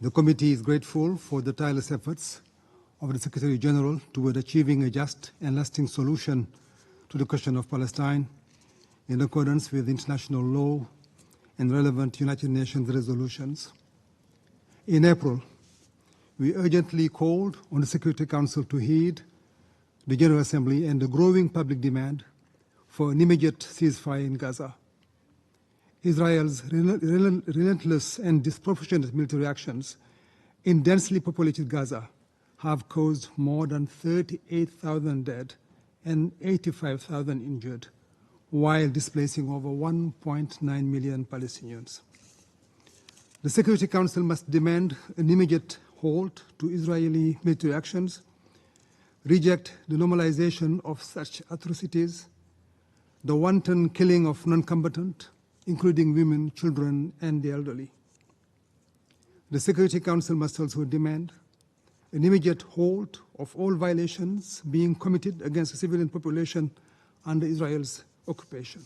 The committee is grateful for the tireless efforts of the Secretary General toward achieving a just and lasting solution to the question of Palestine in accordance with international law and relevant United Nations resolutions. In April, we urgently called on the Security Council to heed the General Assembly and the growing public demand for an immediate ceasefire in Gaza. Israel's relentless and disproportionate military actions in densely populated Gaza have caused more than 38,000 dead and 85,000 injured, while displacing over 1.9 million Palestinians. The Security Council must demand an immediate halt to Israeli military actions, reject the normalization of such atrocities, the wanton killing of non-combatant, including women, children, and the elderly. The Security Council must also demand an immediate halt of all violations being committed against the civilian population under Israel's occupation.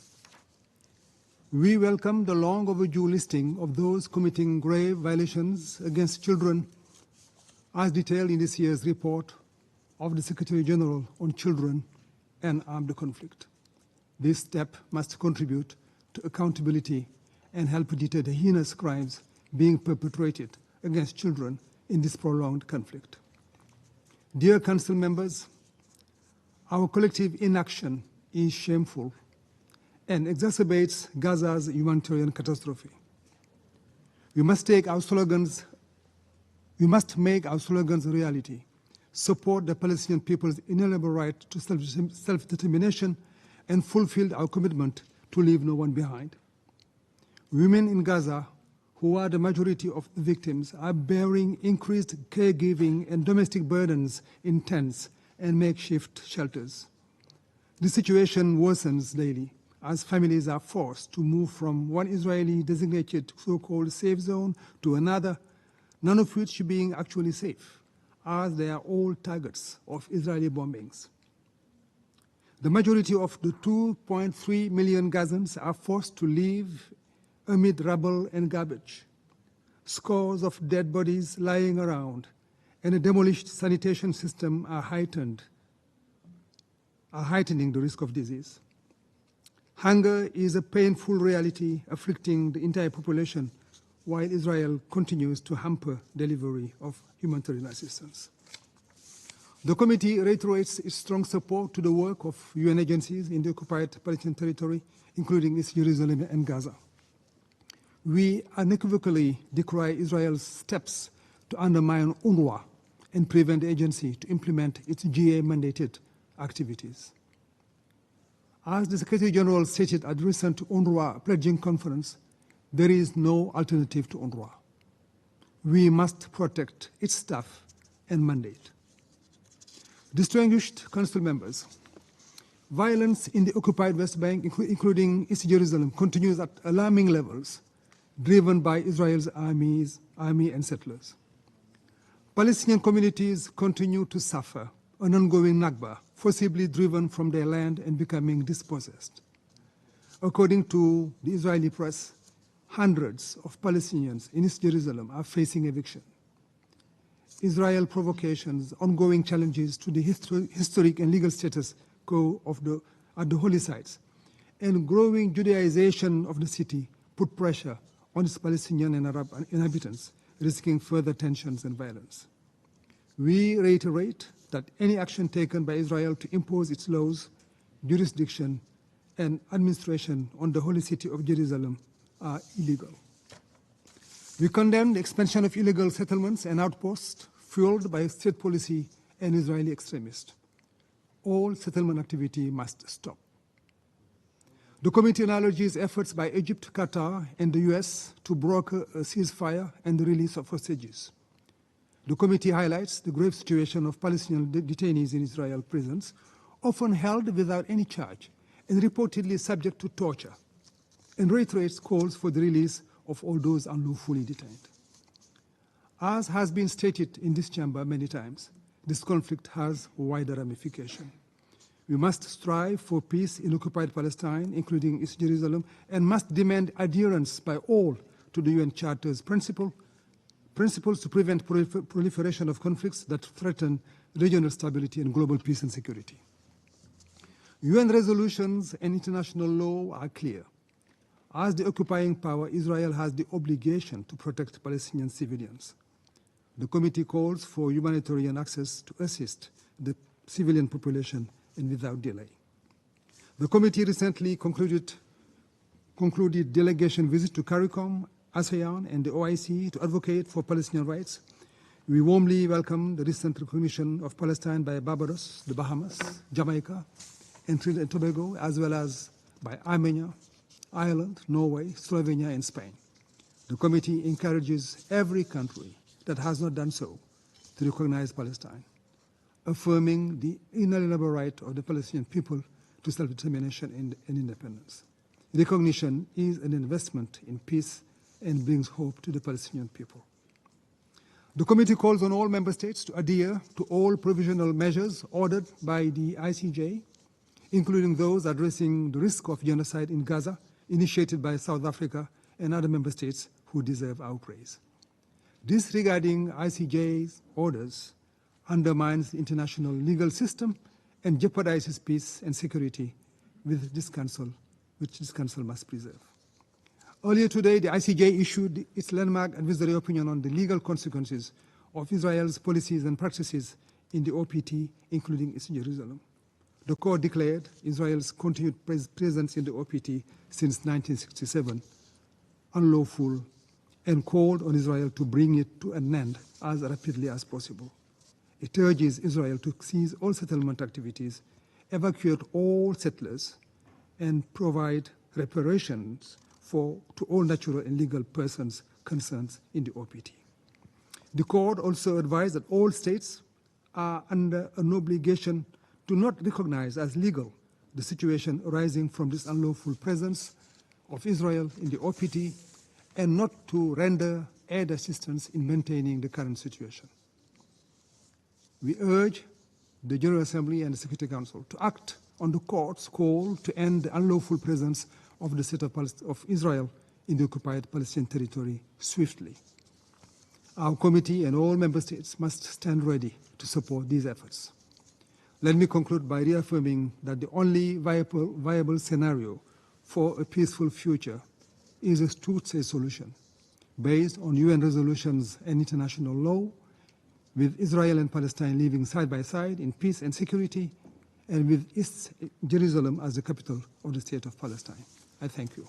We welcome the long overdue listing of those committing grave violations against children as detailed in this year's report of the Secretary General on Children and Armed Conflict. This step must contribute to accountability and help deter the heinous crimes being perpetrated against children in this prolonged conflict. Dear Council members, our collective inaction is shameful and exacerbates Gaza's humanitarian catastrophe. We must make our slogans a reality, support the Palestinian people's inalienable right to self-determination, and fulfill our commitment to leave no one behind. Women in Gaza, who are the majority of the victims, are bearing increased caregiving and domestic burdens in tents and makeshift shelters. The situation worsens daily as families are forced to move from one Israeli designated so-called safe zone to another, none of which being actually safe, as they are all targets of Israeli bombings. The majority of the 2.3 million Gazans are forced to live amid rubble and garbage. Scores of dead bodies lying around and a demolished sanitation system are heightening the risk of disease. Hunger is a painful reality afflicting the entire population, while Israel continues to hamper delivery of humanitarian assistance. The committee reiterates its strong support to the work of UN agencies in the occupied Palestinian territory, including East Jerusalem and Gaza. We unequivocally decry Israel's steps to undermine UNRWA and prevent the agency to implement its GA-mandated activities. As the Secretary General stated at the recent UNRWA pledging conference, there is no alternative to UNRWA. We must protect its staff and mandate. Distinguished Council members, violence in the occupied West Bank, including East Jerusalem, continues at alarming levels, driven by Israel's army and settlers. Palestinian communities continue to suffer an ongoing Nakba, forcibly driven from their land and becoming dispossessed. According to the Israeli press, hundreds of Palestinians in East Jerusalem are facing eviction. Israel provocations, ongoing challenges to the historic and legal status quo at the holy sites, and growing Judaization of the city put pressure on its Palestinian and Arab inhabitants, risking further tensions and violence. We reiterate that any action taken by Israel to impose its laws, jurisdiction, and administration on the holy city of Jerusalem are illegal. We condemn the expansion of illegal settlements and outposts fueled by state policy and Israeli extremists. All settlement activity must stop. The committee acknowledges efforts by Egypt, Qatar, and the US to broker a ceasefire and the release of hostages. The committee highlights the grave situation of Palestinian detainees in Israel prisons, often held without any charge and reportedly subject to torture, and reiterates calls for the release of all those unlawfully detained. As has been stated in this chamber many times, this conflict has wider ramifications. We must strive for peace in occupied Palestine, including East Jerusalem, and must demand adherence by all to the UN Charter's principles principles to prevent proliferation of conflicts that threaten regional stability and global peace and security. UN resolutions and international law are clear. As the occupying power, Israel has the obligation to protect Palestinian civilians. The committee calls for humanitarian access to assist the civilian population and without delay. The committee recently concluded delegation visit to CARICOM, ASEAN, and the OIC to advocate for Palestinian rights. We warmly welcome the recent recognition of Palestine by Barbados, the Bahamas, Jamaica, and Trinidad and Tobago, as well as by Armenia, Ireland, Norway, Slovenia, and Spain. The committee encourages every country that has not done so to recognize Palestine, affirming the inalienable right of the Palestinian people to self-determination and independence. Recognition is an investment in peace and brings hope to the Palestinian people. The committee calls on all member states to adhere to all provisional measures ordered by the ICJ, including those addressing the risk of genocide in Gaza, initiated by South Africa and other member states who deserve our praise. Disregarding ICJ's orders undermines the international legal system and jeopardizes peace and security which this Council must preserve. Earlier today, the ICJ issued its landmark advisory opinion on the legal consequences of Israel's policies and practices in the OPT, including East Jerusalem. The court declared Israel's continued presence in the OPT since 1967 unlawful and called on Israel to bring it to an end as rapidly as possible. It urges Israel to cease all settlement activities, evacuate all settlers, and provide reparations to all natural and legal persons concerned in the OPT. The court also advised that all states are under an obligation to not recognize as legal the situation arising from this unlawful presence of Israel in the OPT and not to render aid assistance in maintaining the current situation. We urge the General Assembly and the Security Council to act on the court's call to end the unlawful presence of the state of Israel in the occupied Palestinian territory swiftly. Our committee and all member states must stand ready to support these efforts. Let me conclude by reaffirming that the only viable scenario for a peaceful future is a two-state solution based on UN resolutions and international law, with Israel and Palestine living side by side in peace and security, and with East Jerusalem as the capital of the state of Palestine. I thank you.